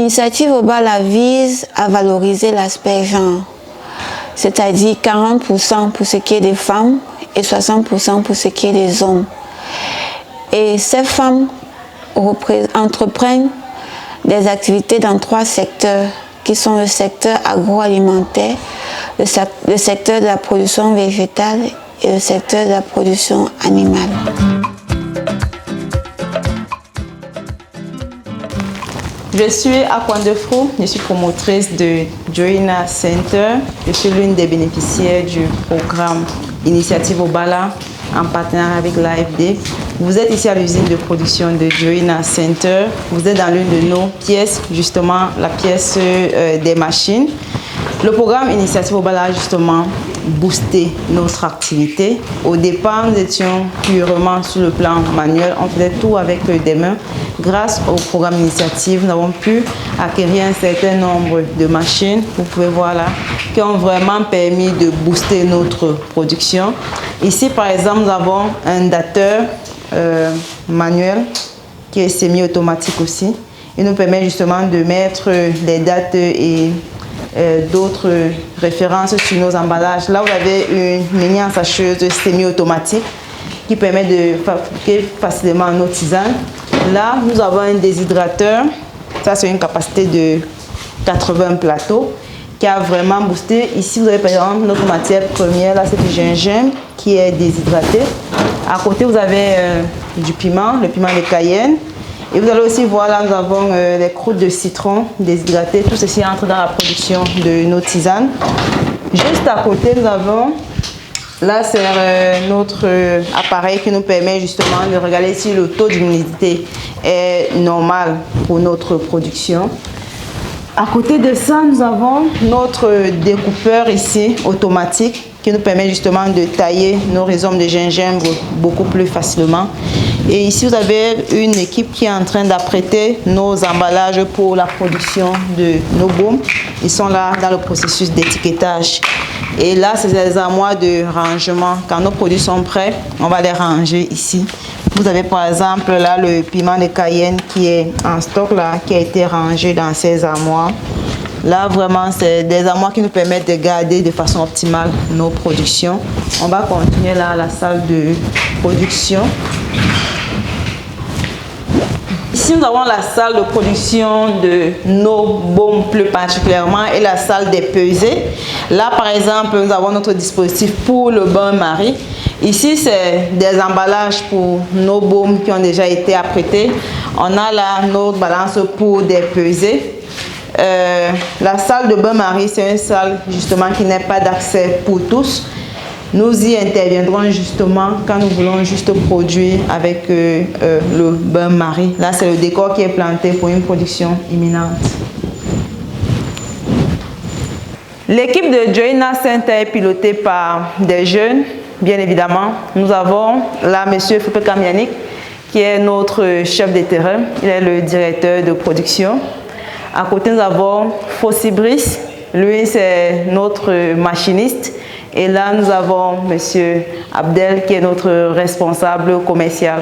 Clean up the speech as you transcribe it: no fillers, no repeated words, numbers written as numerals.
Initiative Obala vise à valoriser l'aspect genre, c'est-à-dire 40% pour ce qui est des femmes et 60% pour ce qui est des hommes. Et ces femmes entreprennent des activités dans 3 secteurs qui sont le secteur agroalimentaire, le secteur de la production végétale et le secteur de la production animale. Je suis Akwandefro, je suis promotrice de Joina Center. Je suis l'une des bénéficiaires du programme Initiative Obala en partenariat avec l'AFD. Vous êtes ici à l'usine de production de Joina Center. Vous êtes dans l'une de nos pièces, justement la pièce des machines. Le programme Initiative Obala a justement boosté notre activité. Au départ, nous étions purement sur le plan manuel. On faisait tout avec des mains. Grâce au programme Initiative, nous avons pu acquérir un certain nombre de machines, vous pouvez voir là, qui ont vraiment permis de booster notre production. Ici, par exemple, nous avons un dateur manuel qui est semi-automatique aussi. Il nous permet justement de mettre les dates et d'autres références sur nos emballages. Là, vous avez une mini ensacheuse semi-automatique qui permet de fabriquer facilement nos tisanes. Là, nous avons un déshydrateur. Ça, c'est une capacité de 80 plateaux qui a vraiment boosté. Ici, vous avez par exemple notre matière première. Là, c'est du gingembre qui est déshydraté. À côté, vous avez du piment, le piment de Cayenne. Et vous allez aussi voir, là, nous avons les croûtes de citron déshydratées. Tout ceci entre dans la production de nos tisanes. Juste à côté, nous avons, là, c'est notre appareil qui nous permet justement de regarder si le taux d'humidité est normal pour notre production. À côté de ça, nous avons notre découpeur ici, automatique, qui nous permet justement de tailler nos rhizomes de gingembre beaucoup plus facilement. Et ici, vous avez une équipe qui est en train d'apprêter nos emballages pour la production de nos baumes. Ils sont là dans le processus d'étiquetage. Et là, c'est des armoires de rangement. Quand nos produits sont prêts, on va les ranger ici. Vous avez par exemple là le piment de Cayenne qui est en stock, là, qui a été rangé dans ces armoires. Là, vraiment, c'est des armoires qui nous permettent de garder de façon optimale nos productions. On va continuer là à la salle de production. Ici, nous avons la salle de production de nos baumes plus particulièrement et la salle des pesées. Là, par exemple, nous avons notre dispositif pour le bain-marie. Ici, c'est des emballages pour nos baumes qui ont déjà été apprêtés. On a là notre balance pour des pesées. La salle de bain-marie, c'est une salle justement qui n'est pas d'accès pour tous. Nous y interviendrons justement quand nous voulons juste produire avec le bain-marie. Là, c'est le décor qui est planté pour une production imminente. L'équipe de Joina Center est pilotée par des jeunes, bien évidemment. Nous avons là M. Foupe Kamianik, qui est notre chef de terrain. Il est le directeur de production. À côté, nous avons Fossi Brice. Lui, c'est notre machiniste. Et là, nous avons M. Abdel, qui est notre responsable commercial.